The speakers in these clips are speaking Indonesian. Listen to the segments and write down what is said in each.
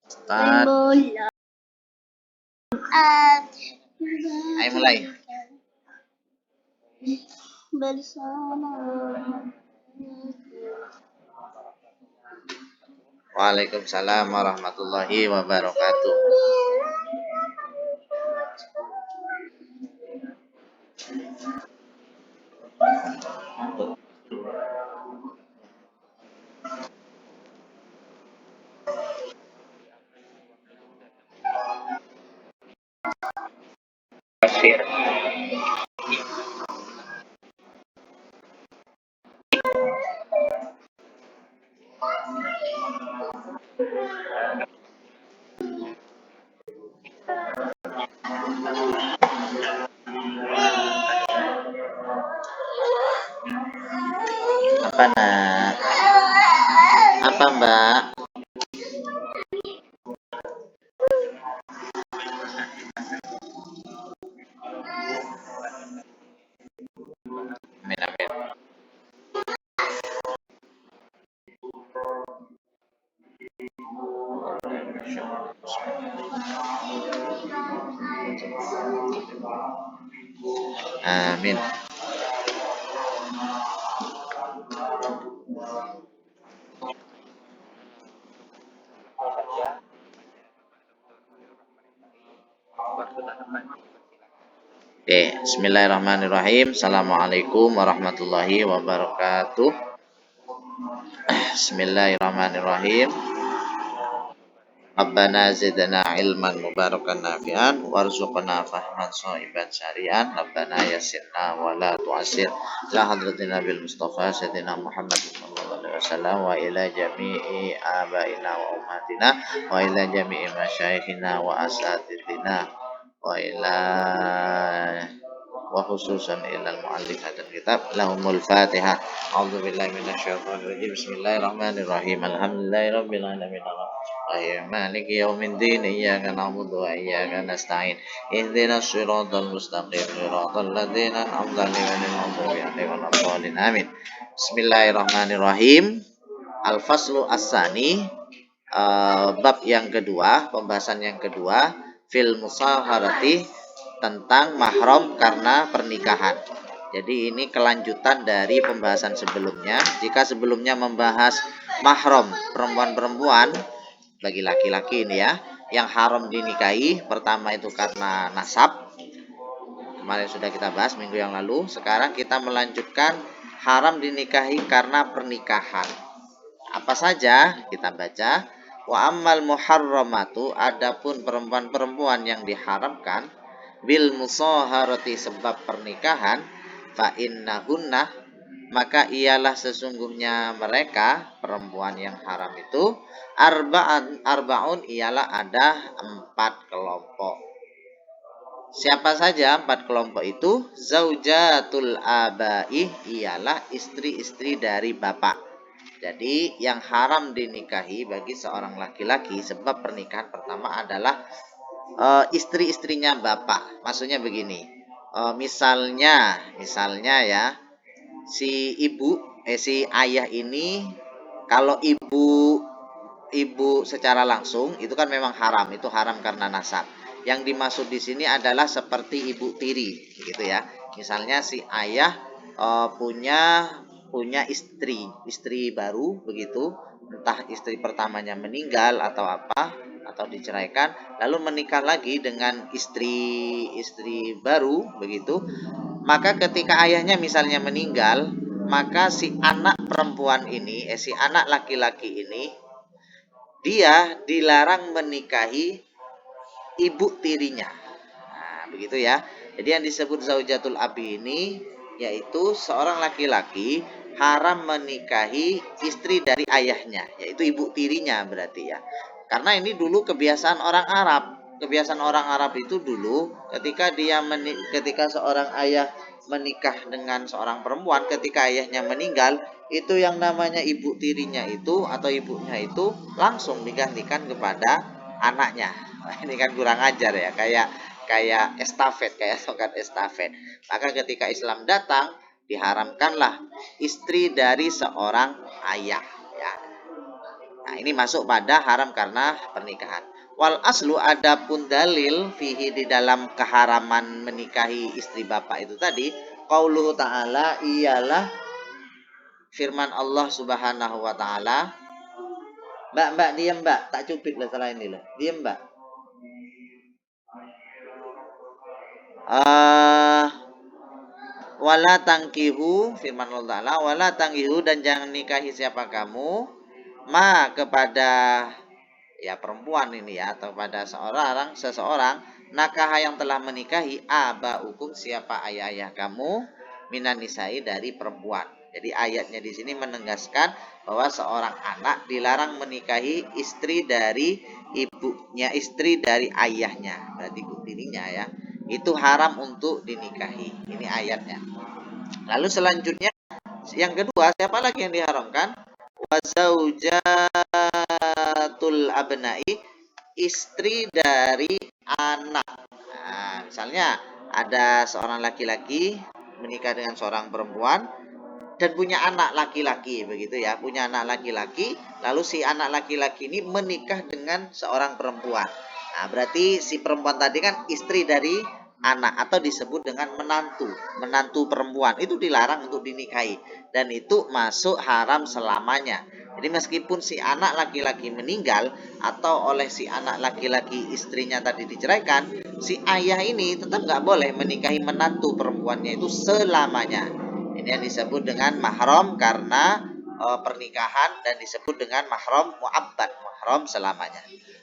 Start. Ayo mulai. Bersama. Waalaikumsalam warahmatullahi wabarakatuh. Apa nak? Apa mbak? Amin amin. Amin. Oke, bismillahirrahmanirrahim. Assalamualaikum warahmatullahi wabarakatuh. Bismillahirrahmanirrahim. Rabbana zidna ilman mubarakan nafi'an warzuqna fahman shaiban syari'an. Rabbana yassirna wa la tu'assir. Ila hadratin Nabil Mustafa Sayyidina Muhammad sallallahu alaihi wasallam wa ila jami'i abaina wa ummatina wa ila jami'i masyayikhina wa asatidina wa ila wa khususan ilal mu'allif hadzal kitab lahumul fatihah. A'udzu billahi minasyaitonir rajim. Bismillahirrahmanirrahim. Alhamdulillahirabbil alamin. Maliki yaumiddin. Iyyaka na'budu wa iyyaka nasta'in. Ihdinas siratal mustaqim. Siratal ladzina an'amta 'alaihim ghairil maghdubi 'alaihim waladdallin. Amin. Bismillahirrahmanirrahim. Al-faslu as-sani, bab yang kedua, pembahasan yang kedua, fil musaharati, tentang mahram karena pernikahan. Jadi ini kelanjutan dari pembahasan sebelumnya. Jika sebelumnya membahas mahram perempuan-perempuan bagi laki-laki ini ya, yang haram dinikahi, pertama itu karena nasab. Kemarin sudah kita bahas minggu yang lalu. Sekarang kita melanjutkan haram dinikahi karena pernikahan. Apa saja? Kita baca. Wa ammal muharramatu, adapun perempuan-perempuan yang diharamkan bil musaharati, sebab pernikahan, fa innahunna, maka ialah sesungguhnya mereka perempuan yang haram itu arbaun, ialah ada 4 kelompok. Siapa saja 4 kelompok itu? Zaujatul abai, ialah istri-istri dari bapak. Jadi yang haram dinikahi bagi seorang laki-laki sebab pernikahan pertama adalah istri-istrinya bapak. Maksudnya begini, misalnya ya, si ayah ini, kalau ibu secara langsung itu kan memang haram, itu haram karena nasab. Yang dimaksud di sini adalah seperti ibu tiri, gitu ya. Misalnya si ayah punya istri baru begitu, entah istri pertamanya meninggal atau apa, atau diceraikan, lalu menikah lagi dengan istri baru begitu. Maka ketika ayahnya misalnya meninggal, maka si anak perempuan ini, si anak laki-laki ini, dia dilarang menikahi ibu tirinya. Nah, begitu ya. Jadi yang disebut zaujatul abi ini yaitu seorang laki-laki haram menikahi istri dari ayahnya, yaitu ibu tirinya berarti ya. Karena ini dulu kebiasaan orang Arab. Kebiasaan orang Arab itu dulu ketika seorang ayah menikah dengan seorang perempuan, ketika ayahnya meninggal, itu yang namanya ibu tirinya itu atau ibunya itu langsung digantikan kepada anaknya. Nah, ini kan kurang ajar ya, kayak estafet, kayak tongkat estafet. Maka ketika Islam datang, diharamkanlah istri dari seorang ayah ya. Nah, ini masuk pada haram karena pernikahan. Wal aslu, adapun dalil fihi di dalam keharaman menikahi istri bapak itu tadi, qauluhu ta'ala, ialah firman Allah Subhanahu wa taala. Mbak, diam Mbak, tak cupik lah salah ini loh. Diam Mbak. Wala tangkihu, firman Allah Ta'ala, wala tangkihu, dan jangan nikahi siapa kamu, ma kepada ya perempuan ini ya, atau pada seseorang nakaha yang telah menikahi aba hukum, siapa ayah-ayah kamu, minan nisai, dari perempuan. Jadi ayatnya di sini menegaskan bahwa seorang anak dilarang menikahi istri dari ibunya, istri dari ayahnya, berarti ibu tirinya ya. Itu haram untuk dinikahi. Ini ayatnya. Lalu selanjutnya yang kedua, siapa lagi yang diharamkan? Wazaujatul abnai, istri dari anak. Nah, misalnya ada seorang laki-laki menikah dengan seorang perempuan dan punya anak laki-laki, begitu ya, punya anak laki-laki, lalu si anak laki-laki ini menikah dengan seorang perempuan. Nah, berarti si perempuan tadi kan istri dari anak, atau disebut dengan menantu perempuan, itu dilarang untuk dinikahi, dan itu masuk haram selamanya. Jadi meskipun si anak laki-laki meninggal atau oleh si anak laki-laki istrinya tadi diceraikan, si ayah ini tetap nggak boleh menikahi menantu perempuannya itu selamanya. Ini yang disebut dengan mahram karena pernikahan, dan disebut dengan mahram mu'abbad, mahram selamanya.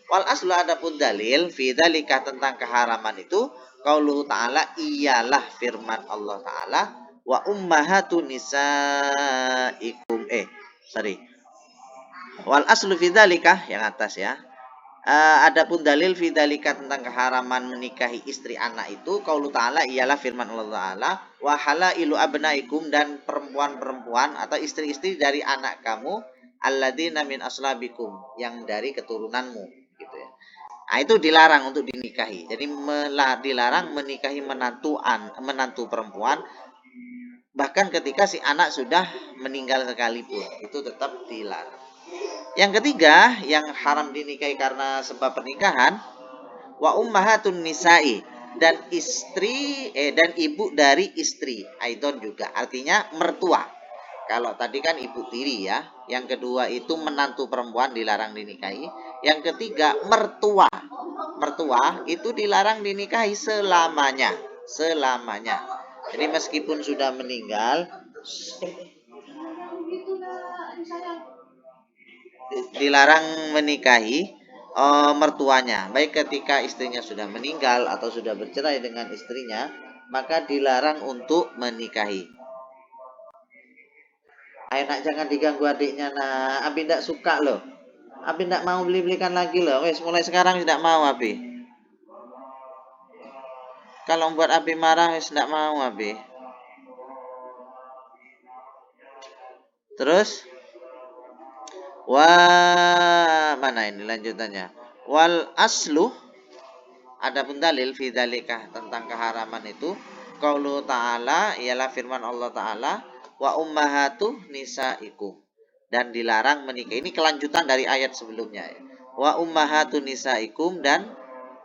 Wal aslu, adapun dalil fi dzalika tentang keharaman itu, qauluhu ta'ala, ialah firman Allah Ta'ala, wa ummahatun nisaikum, wal aslu fi dzalika yang atas ya. Adapun dalil fidzalika tentang keharaman menikahi istri anak itu, qaulu ta'ala, ialah firman Allah Ta'ala, wa halailu abnaikum, dan perempuan-perempuan atau istri-istri dari anak kamu, alladzina min aslabikum, yang dari keturunanmu, gitu ya. Nah, itu dilarang untuk dinikahi. Jadi dilarang menikahi menantu perempuan, bahkan ketika si anak sudah meninggal sekalipun, itu tetap dilarang. Yang ketiga, yang haram dinikahi karena sebab pernikahan, wa ummahatun nisa'i, dan dan ibu dari istri, aidon juga, artinya mertua. Kalau tadi kan ibu tiri ya, yang kedua itu menantu perempuan dilarang dinikahi, yang ketiga mertua. Mertua itu dilarang dinikahi selamanya, selamanya. Jadi meskipun sudah meninggal, dilarang menikahi mertuanya, baik ketika istrinya sudah meninggal atau sudah bercerai dengan istrinya, maka dilarang untuk menikahi. Ayo nak, jangan diganggu adiknya nak, Abi tidak suka loh, Abi tidak mau belikan lagi loh, wes mulai sekarang tidak mau Abi. Kalau membuat Abi marah, wes tidak mau Abi. Terus mana ini lanjutannya? Wal aslu, adapun dalil fi dzalika tentang keharaman itu, qaulu ta'ala, ialah firman Allah Ta'ala, wa ummahatu nisaikum, dan dilarang menikah. Ini kelanjutan dari ayat sebelumnya ya. Wa ummahatu nisaikum, dan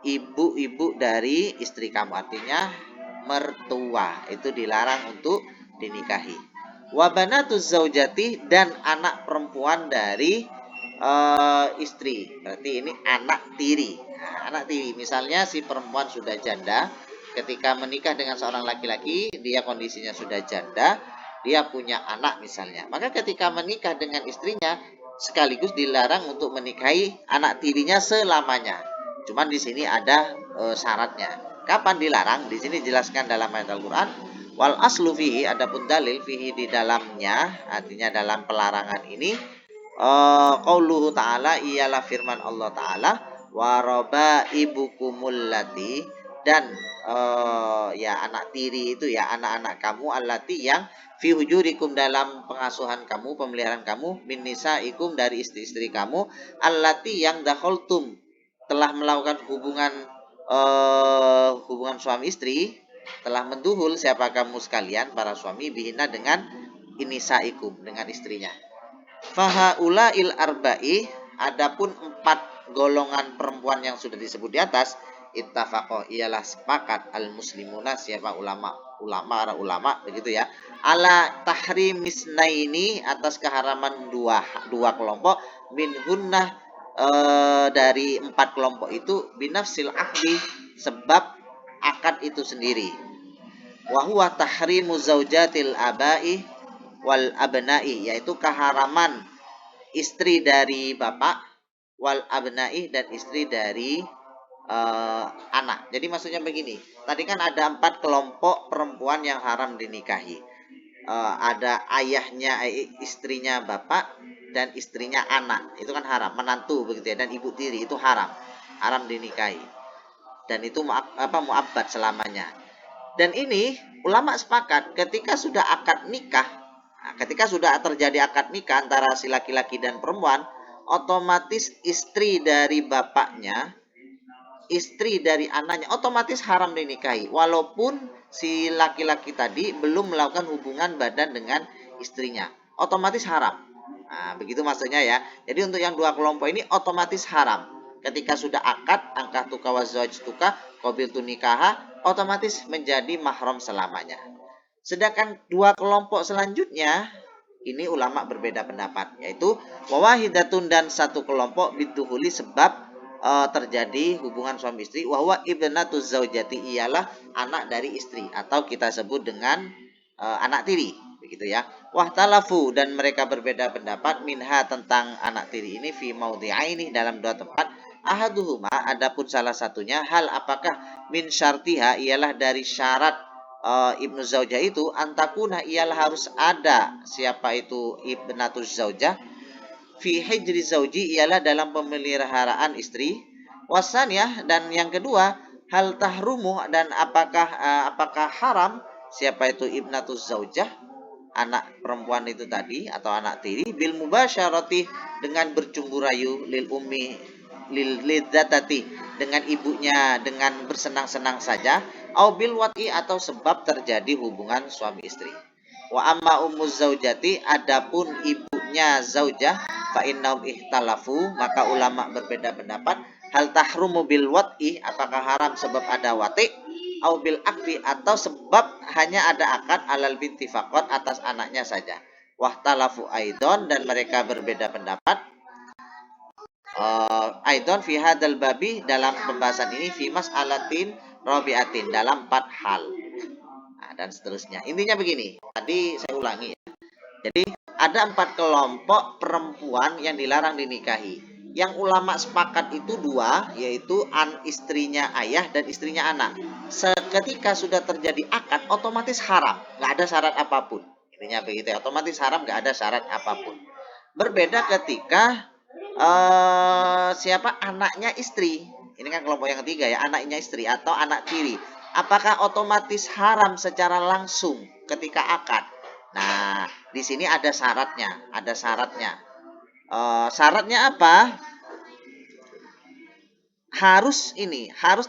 ibu-ibu dari istri kamu, artinya mertua, itu dilarang untuk dinikahi. Wa banatuz zaujati, dan anak perempuan dari istri, berarti ini anak tiri. Nah, anak tiri, misalnya si perempuan sudah janda, ketika menikah dengan seorang laki-laki, dia kondisinya sudah janda, dia punya anak misalnya, maka ketika menikah dengan istrinya sekaligus dilarang untuk menikahi anak tirinya selamanya. Cuman di sini ada syaratnya. Kapan dilarang? Di sini dijelaskan dalam ayat Al-Qur'an. Wal aslu fihi, adapun dalil fihi di dalamnya, artinya dalam pelarangan ini, qauluhu ta'ala, ialah firman Allah Ta'ala, waroba ibukumul lati, dan ya anak tiri itu ya anak-anak kamu, allati, yang fi hujurikum, dalam pengasuhan kamu, pemeliharaan kamu, min nisaikum, dari istri-istri kamu, allati, yang dakhaltum, telah melakukan hubungan suami istri, telah menduhul siapa kamu sekalian, para suami, bihina, dengan inisaikum, dengan istrinya. Fahaula il arba'i, Adapun 4 golongan perempuan yang sudah disebut di atas, ittafaqo ialah sepakat al muslimuna siapa para ulama begitu ya, ala tahrimis naini atas keharaman dua kelompok minhunnah dari 4 kelompok itu binafsil ahdi sebab akad itu sendiri. Wa huwa tahrimu zaujatil abai wal abnai, yaitu keharaman istri dari bapak, wal abnai dan istri dari anak. Jadi maksudnya begini, tadi kan ada 4 kelompok perempuan yang haram dinikahi. Ada ayahnya, istrinya bapak, dan istrinya anak. Itu kan haram, menantu begitu ya, dan ibu tiri itu haram dinikahi. Dan itu mu'abbad selamanya. Dan ini ulama sepakat ketika sudah akad nikah, ketika sudah terjadi akad nikah antara si laki-laki dan perempuan, otomatis istri dari bapaknya, istri dari anaknya otomatis haram dinikahi walaupun si laki-laki tadi belum melakukan hubungan badan dengan istrinya, otomatis haram. Nah, begitu maksudnya ya. Jadi untuk yang 2 kelompok ini otomatis haram. Ketika sudah akad, angkah tuka wa tuka qabil tu nikaha, otomatis menjadi mahram selamanya. Sedangkan 2 kelompok selanjutnya ini ulama berbeda pendapat, yaitu wawahidatun dan 1 kelompok biduhuli sebab terjadi hubungan suami istri, wahwa ibnatu zaujati ialah anak dari istri atau kita sebut dengan anak tiri begitu ya. Wahtalafu dan mereka berbeda pendapat minha tentang anak tiri ini fi maudhi'aini dalam 2 tempat. Ahaduhuma adapun salah satunya, hal apakah min syartiha ialah dari syarat ibnu zaujah itu, antakuna ialah harus ada siapa itu ibnatu zaujah fi hijri zauji ialah dalam pemeliharaan istri. Wasaniyah dan yang kedua, hal tahrumu dan apakah haram siapa itu ibnatu zaujah, anak perempuan itu tadi atau anak tiri, bil mubasyarati dengan bercumbu rayu, lil ummi lil lidzatati dengan ibunya dengan bersenang-senang saja, au bil wat'i atau sebab terjadi hubungan suami istri. Wa amma ummuz zaujati adapun ibunya zaujah, fa innahum ihtalafu maka ulama berbeda pendapat, hal tahrumu bil wat'i apakah haram sebab ada wati, au bil akdi atau sebab hanya ada akad alal binti faqat atas anaknya saja. Wahtalafu aidon dan mereka berbeda pendapat aidon fi hadal babi dalam pembahasan ini fi mas'alatin rabi'atin dalam 4 hal. Nah, dan seterusnya. Intinya begini, tadi saya ulangi ya. Jadi ada 4 kelompok perempuan yang dilarang dinikahi. Yang ulama sepakat itu 2, yaitu istrinya ayah dan istrinya anak. Seketika sudah terjadi akad, otomatis haram, nggak ada syarat apapun. Intinya begitu ya, otomatis haram, nggak ada syarat apapun. Berbeda ketika siapa anaknya istri. Ini kan kelompok yang ketiga ya, anaknya istri atau anak tiri. Apakah otomatis haram secara langsung ketika akad? Nah, di sini ada syaratnya, ada syaratnya. Syaratnya apa? Harus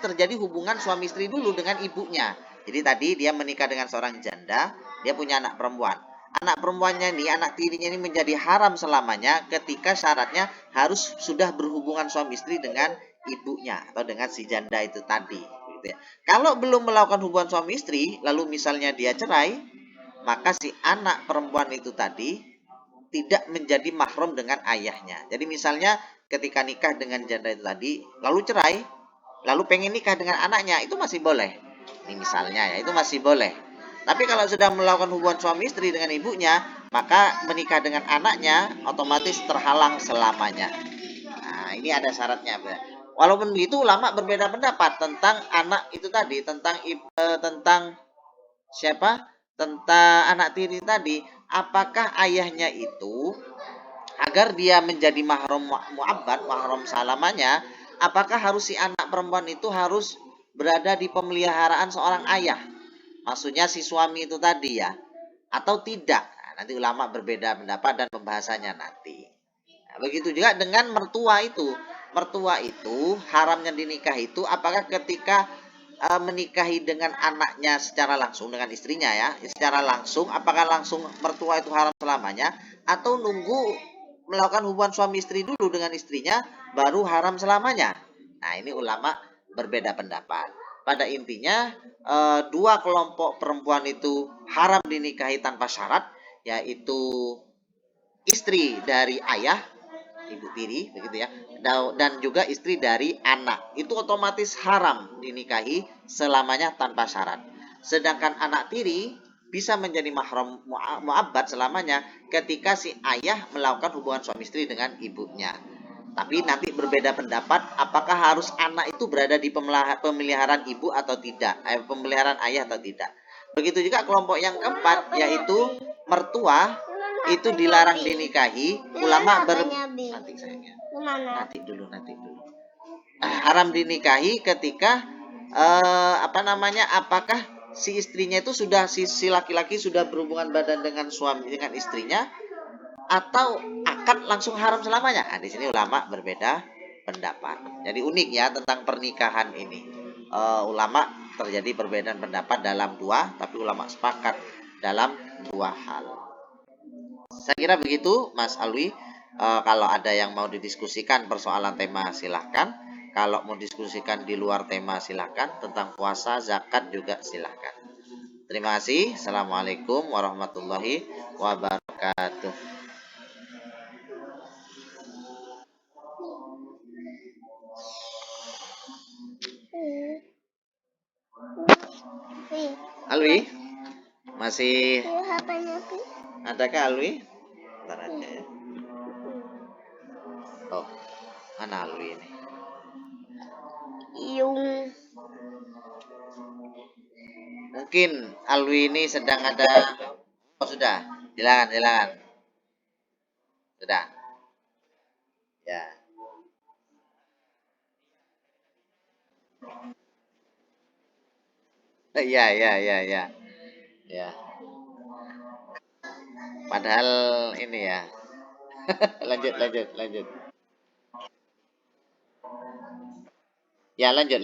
terjadi hubungan suami istri dulu dengan ibunya. Jadi tadi dia menikah dengan seorang janda, dia punya anak perempuan. Anak perempuannya ini, anak tirinya ini menjadi haram selamanya ketika syaratnya harus sudah berhubungan suami istri dengan ibunya atau dengan si janda itu tadi. Gitu ya. Kalau belum melakukan hubungan suami istri, lalu misalnya dia cerai, maka si anak perempuan itu tadi tidak menjadi mahram dengan ayahnya. Jadi misalnya ketika nikah dengan janda itu tadi, lalu cerai, lalu pengen nikah dengan anaknya, itu masih boleh. Ini misalnya ya, itu masih boleh. Tapi kalau sudah melakukan hubungan suami istri dengan ibunya, maka menikah dengan anaknya otomatis terhalang selamanya. Nah, ini ada syaratnya. Walaupun begitu ulama berbeda pendapat tentang anak itu tadi, tentang siapa? Tentang anak tiri tadi, apakah ayahnya itu agar dia menjadi mahram mu'abbad, mahram salamanya, apakah harus si anak perempuan itu harus berada di pemeliharaan seorang ayah? Maksudnya si suami itu tadi ya, atau tidak? Nah, nanti ulama berbeda pendapat dan pembahasannya nanti. Nah, begitu juga dengan mertua itu. Mertua itu haramnya dinikah itu apakah ketika menikahi dengan anaknya secara langsung dengan istrinya ya, secara langsung apakah langsung mertua itu haram selamanya atau nunggu melakukan hubungan suami istri dulu dengan istrinya, baru haram selamanya. Nah, ini ulama berbeda pendapat. Pada intinya, dua kelompok perempuan itu haram dinikahi tanpa syarat, yaitu istri dari ayah, ibu tiri, begitu ya, dan juga istri dari anak. Itu otomatis haram dinikahi selamanya tanpa syarat. Sedangkan anak tiri bisa menjadi mahram mu'abbad selamanya ketika si ayah melakukan hubungan suami istri dengan ibunya. Tapi nanti berbeda pendapat apakah harus anak itu berada di pemeliharaan ibu atau tidak, pemeliharaan ayah atau tidak. Begitu juga kelompok yang keempat, yaitu mertua itu dilarang dinikahi. Ulama nanti sayangnya. Nanti dulu. Haram dinikahi ketika apakah si istrinya itu sudah si laki-laki sudah berhubungan badan dengan istrinya, atau akad langsung haram selamanya. Nah, di sini ulama berbeda pendapat. Jadi unik ya tentang pernikahan ini. Ulama terjadi perbedaan pendapat dalam dua, tapi ulama sepakat dalam dua hal. Saya kira begitu, Mas Alwi. Kalau ada yang mau didiskusikan persoalan tema, silahkan. Kalau mau diskusikan di luar tema, silahkan. Tentang puasa, zakat juga silahkan. Terima kasih. Assalamualaikum warahmatullahi wabarakatuh. Alwi, masih adakah Alwi? Bentar aja ya. Oh, mana Alwi ini? Mungkin Alwi ini sedang ada. Oh, sudah. Silakan. Sudah. Ya. Ya. Ya. Padahal ini ya. Lanjut. Ya, lanjut.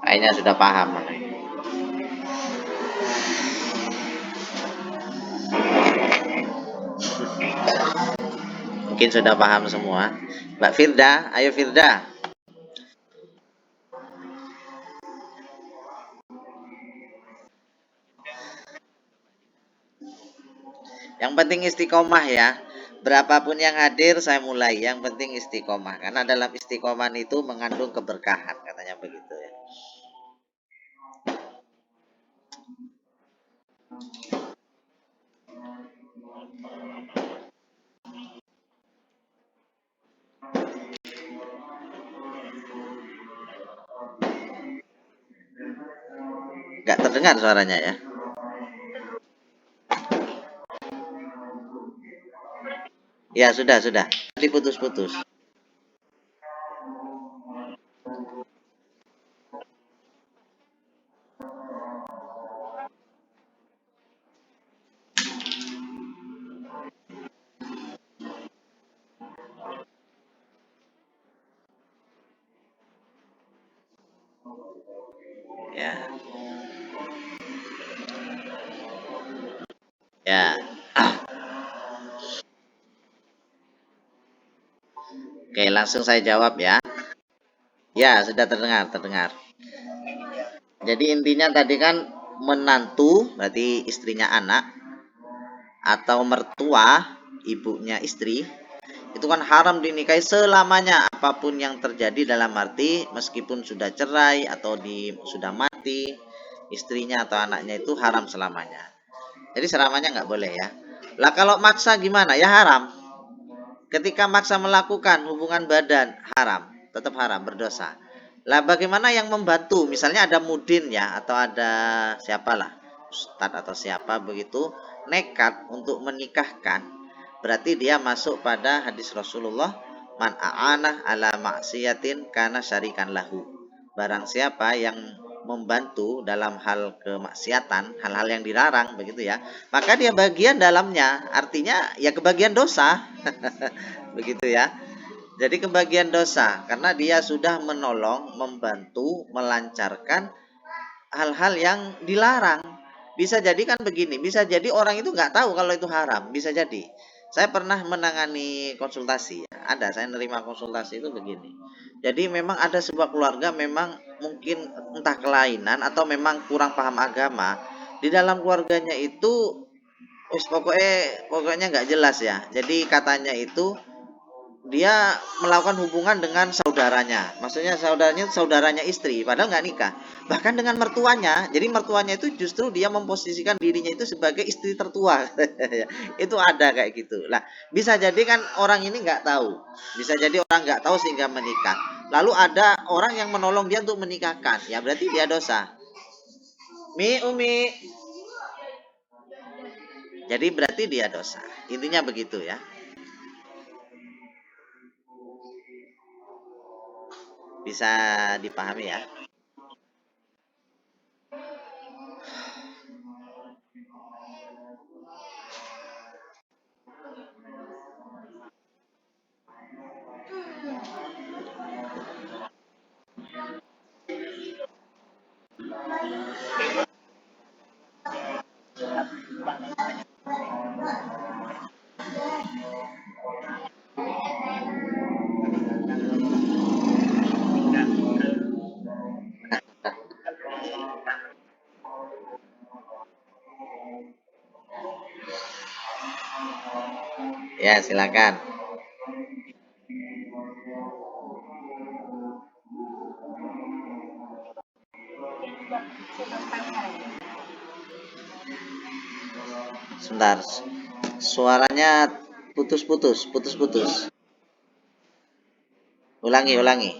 Kayaknya sudah paham. Mungkin sudah paham semua. Mbak Firda, ayo Firda. Yang penting istiqomah ya. Berapapun yang hadir saya mulai. Yang penting istiqomah. Karena dalam istiqomah itu mengandung keberkahan, katanya begitu ya. Gak terdengar suaranya ya. Ya, sudah. Tadi putus-putus. Ya. Ya. Oke, langsung saya jawab ya. Ya, sudah terdengar, terdengar. Jadi intinya tadi kan menantu, berarti istrinya anak, atau mertua, ibunya istri, itu kan haram dinikahi selamanya apapun yang terjadi, dalam arti meskipun sudah cerai atau sudah mati istrinya atau anaknya, itu haram selamanya. Jadi selamanya nggak boleh ya. Lah kalau maksa gimana? Ya haram. Ketika maksa melakukan hubungan badan, haram, tetap haram, berdosa. Lah bagaimana yang membantu? Misalnya ada mudin ya, atau ada siapalah, ustadz atau siapa begitu, nekat untuk menikahkan. Berarti dia masuk pada hadis Rasulullah, man a'anah ala maksiatin kana syarikan lahu. Barang siapa yang membantu dalam hal kemaksiatan, hal-hal yang dilarang begitu ya, maka dia bagian dalamnya, artinya ya kebagian dosa. Begitu ya. Jadi kebagian dosa karena dia sudah menolong, membantu, melancarkan hal-hal yang dilarang. Bisa jadi kan begini, bisa jadi orang itu nggak tahu kalau itu haram, bisa jadi. Saya pernah menangani konsultasi, ada saya nerima konsultasi itu begini. Jadi memang ada sebuah keluarga memang mungkin entah kelainan atau memang kurang paham agama. Di dalam keluarganya itu pokoknya nggak jelas ya. Jadi katanya itu dia melakukan hubungan dengan saudaranya, maksudnya saudaranya istri, padahal nggak nikah, bahkan dengan mertuanya. Jadi mertuanya itu justru dia memposisikan dirinya itu sebagai istri tertua. Itu ada kayak gitu lah. Bisa jadi kan orang ini nggak tahu, bisa jadi orang nggak tahu sehingga menikah, lalu ada orang yang menolong dia untuk menikahkan, ya berarti dia dosa. Umi, jadi berarti dia dosa, intinya begitu ya. Bisa dipahami ya. Ya silakan. Sebentar. Suaranya putus-putus, putus-putus. Ulangi, ulangi.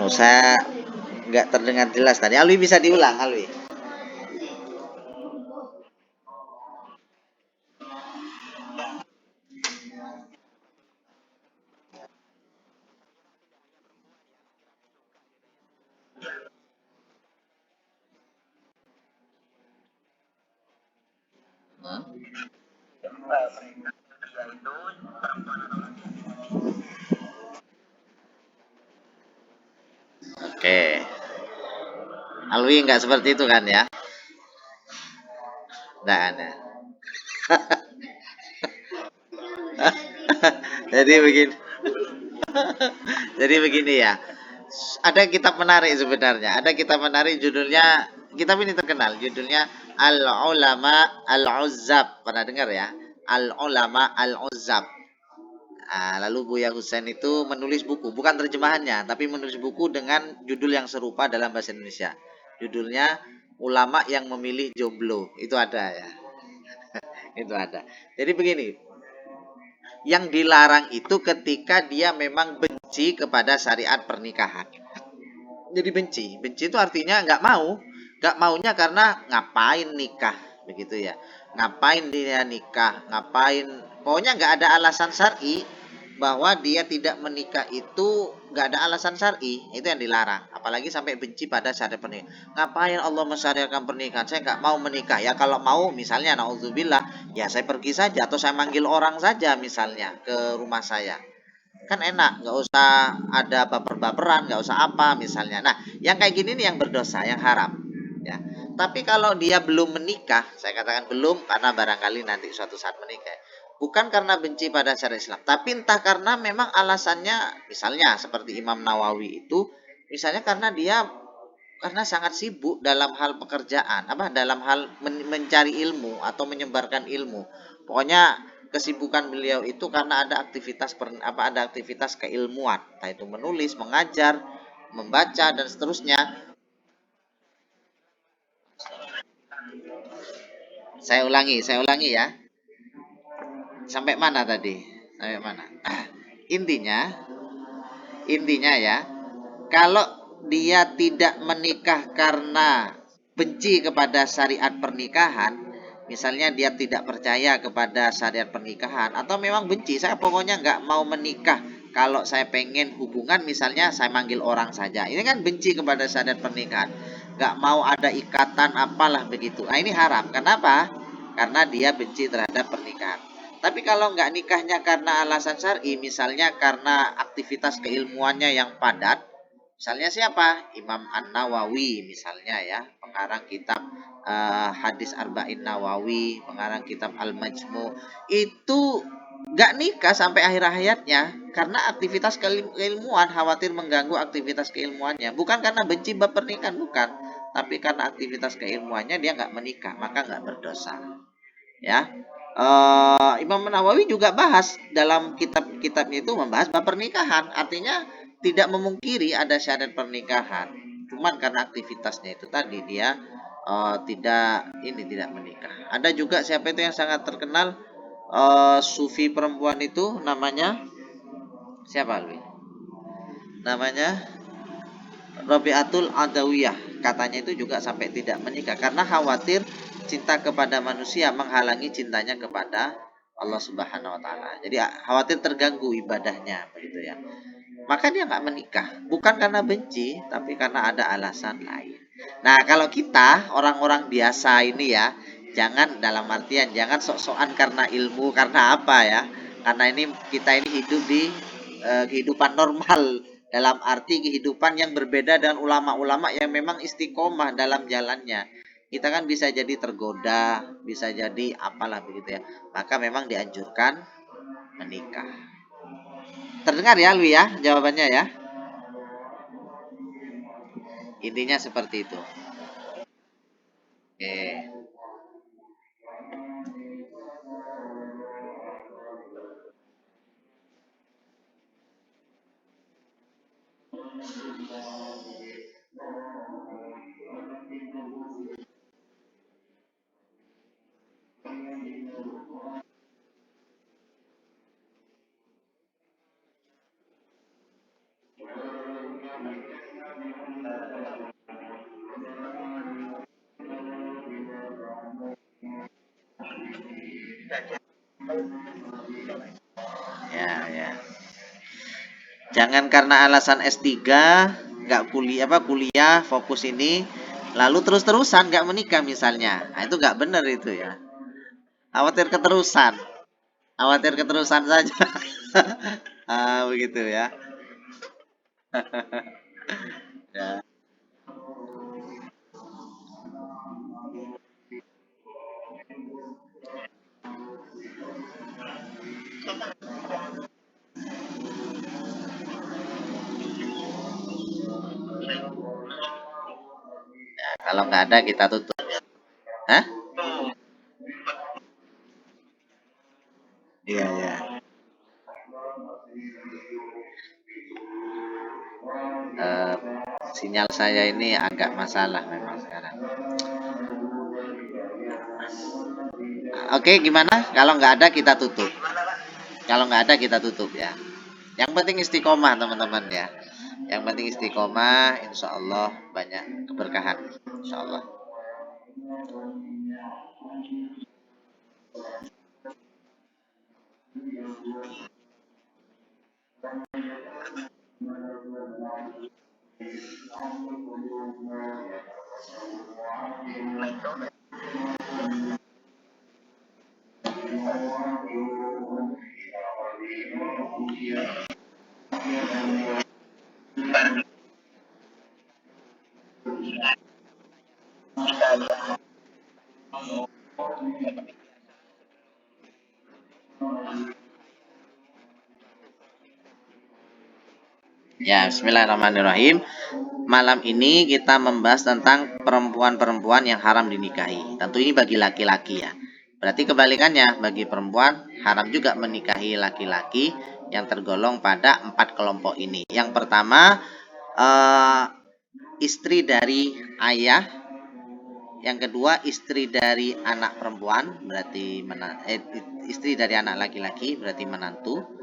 Saya nggak terdengar jelas tadi. Alwi bisa diulang, Alwi. Hmm? Oke. Alwi nggak seperti itu kan ya? Nggak ada. Jadi begini. Jadi begini ya. Ada kitab menarik sebenarnya. Ada kitab menarik judulnya, kitab ini terkenal. Judulnya Al-Ulama Al-Uzzab. Pernah dengar ya? Al-Ulama Al-Uzzab. Lalu Buya Husain itu menulis buku, bukan terjemahannya, tapi menulis buku dengan judul yang serupa dalam bahasa Indonesia. Judulnya Ulama yang Memilih Jomblo. Itu ada ya. Itu ada. Jadi begini, yang dilarang itu ketika dia memang benci kepada syariat pernikahan. Jadi benci itu artinya nggak mau, nggak maunya karena ngapain nikah begitu ya. ngapain dia nikah, ngapain, pokoknya nggak ada alasan syar'i bahwa dia tidak menikah itu, nggak ada alasan syar'i, itu yang dilarang. Apalagi sampai benci pada syariat pernikahan. Ngapain Allah mensyariatkan pernikahan? Saya nggak mau menikah. Ya kalau mau misalnya naudzubillah, ya saya pergi saja atau saya manggil orang saja misalnya ke rumah saya. Kan enak, nggak usah ada baper-baperan, nggak usah apa misalnya. Nah, yang kayak gini nih yang berdosa, yang haram. Ya. Tapi kalau dia belum menikah, saya katakan belum karena barangkali nanti suatu saat menikah. Bukan karena benci pada syariat Islam, tapi entah karena memang alasannya, misalnya seperti Imam Nawawi itu, misalnya karena dia karena sangat sibuk dalam hal pekerjaan, apa dalam hal mencari ilmu atau menyebarkan ilmu. Pokoknya kesibukan beliau itu karena ada aktivitas ada aktivitas keilmuan, entah itu menulis, mengajar, membaca dan seterusnya. Saya ulangi ya. Sampai mana tadi? Sampai mana? Intinya, intinya ya, kalau dia tidak menikah karena benci kepada syariat pernikahan, misalnya dia tidak percaya kepada syariat pernikahan, atau memang benci, saya pokoknya nggak mau menikah. Kalau saya pengen hubungan, misalnya saya manggil orang saja. Ini kan benci kepada syariat pernikahan. Nggak mau ada ikatan apalah begitu. Nah ini haram. Kenapa? Karena dia benci terhadap pernikahan. Tapi kalau nggak nikahnya karena alasan syar'i, misalnya karena aktivitas keilmuannya yang padat, misalnya siapa? Imam An-Nawawi misalnya ya, pengarang kitab Hadis Arba'in Nawawi, pengarang kitab Al-Majmu, itu nggak nikah sampai akhir hayatnya karena aktivitas keilmuan, khawatir mengganggu aktivitas keilmuannya. Bukan karena benci bab pernikahan, bukan. Tapi karena aktivitas keilmuannya dia nggak menikah, maka nggak berdosa. Ya, Imam Nawawi juga bahas dalam kitab-kitabnya itu membahas bab pernikahan, artinya tidak memungkiri ada syarat pernikahan, cuman karena aktivitasnya itu tadi dia tidak menikah. Ada juga siapa itu yang sangat terkenal, sufi perempuan itu namanya siapa Lui? Namanya Rabi'atul Adawiyah, katanya itu juga sampai tidak menikah karena khawatir cinta kepada manusia menghalangi cintanya kepada Allah Subhanahu wa taala. Jadi khawatir terganggu ibadahnya begitu ya. Maka dia nggak menikah, bukan karena benci, tapi karena ada alasan lain. Nah, kalau kita orang-orang biasa ini ya, jangan dalam artian jangan sok-sokan karena ilmu, karena apa ya? Karena ini kita ini hidup di kehidupan normal, dalam arti kehidupan yang berbeda dengan ulama-ulama yang memang istiqomah dalam jalannya. Kita kan bisa jadi tergoda, bisa jadi apalah begitu ya. Maka memang dianjurkan menikah. Terdengar ya Lui ya jawabannya ya. Intinya seperti itu. Oke. Ya, ya. Jangan karena alasan S3 nggak kuliah fokus ini lalu terus-terusan nggak menikah misalnya. Nah, itu nggak benar itu ya. Khawatir keterusan. Khawatir keterusan saja. Begitu ya. Ya. Kalau nggak ada kita tutup. Hah? Iya, iya. Eh, Sinyal saya ini agak masalah memang sekarang. Oke, gimana? Kalau nggak ada kita tutup. Kalau nggak ada kita tutup ya. Yang penting istiqomah teman-teman ya. Yang penting istiqomah, insya Allah banyak keberkahan. Insya Allah. Ya, bismillahirrahmanirrahim. Malam ini kita membahas tentang perempuan-perempuan yang haram dinikahi. Tentu ini bagi laki-laki ya. Berarti kebalikannya, bagi perempuan haram juga menikahi laki-laki yang tergolong pada 4 kelompok ini. Yang pertama, eh, istri dari ayah. Yang kedua, istri dari anak perempuan, berarti istri dari anak laki-laki, berarti menantu.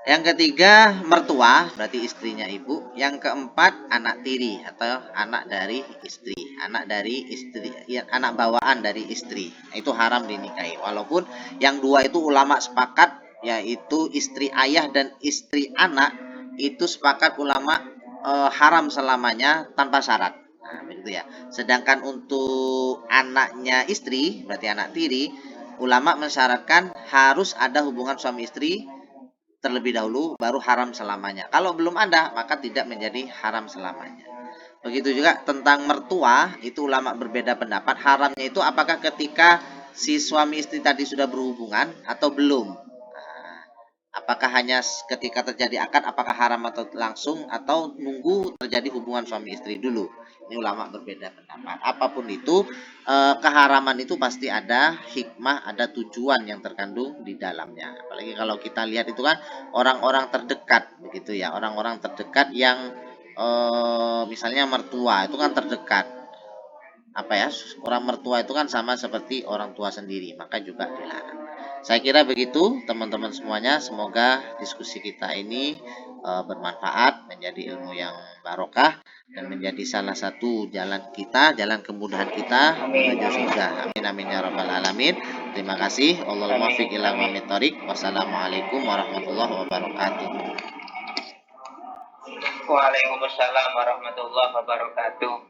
Yang ketiga, mertua, berarti istrinya ibu. Yang keempat, anak tiri atau anak dari istri. Anak dari istri, ya, anak bawaan dari istri. Itu haram dinikahi. Walaupun yang dua itu ulama sepakat, yaitu istri ayah dan istri anak, itu sepakat ulama haram selamanya tanpa syarat. Nah, begitu ya. Sedangkan untuk anaknya istri, berarti anak tiri, ulama mensyaratkan harus ada hubungan suami istri terlebih dahulu baru haram selamanya. Kalau belum ada maka tidak menjadi haram selamanya. Begitu juga tentang mertua, itu ulama berbeda pendapat. Haramnya itu apakah ketika si suami istri tadi sudah berhubungan atau belum? Nah, apakah hanya ketika terjadi akad apakah haram atau langsung atau nunggu terjadi hubungan suami istri dulu? Ini ulama berbeda pendapat. Apapun itu, keharaman itu pasti ada hikmah, ada tujuan yang terkandung di dalamnya. Apalagi kalau kita lihat itu kan orang-orang terdekat begitu ya, orang-orang terdekat yang misalnya mertua itu kan terdekat. Apa ya? Orang mertua itu kan sama seperti orang tua sendiri, maka juga dilarang. Saya kira begitu teman-teman semuanya. Semoga diskusi kita ini bermanfaat, menjadi ilmu yang barokah dan menjadi salah satu jalan kita, jalan kemudahan kita menuju surga. Amin amin ya rabbal alamin. Terima kasih. Allahumma muwaffiq ila aqwamit thoriq. Wassalamualaikum warahmatullahi wabarakatuh. Waalaikumsalam warahmatullahi wabarakatuh.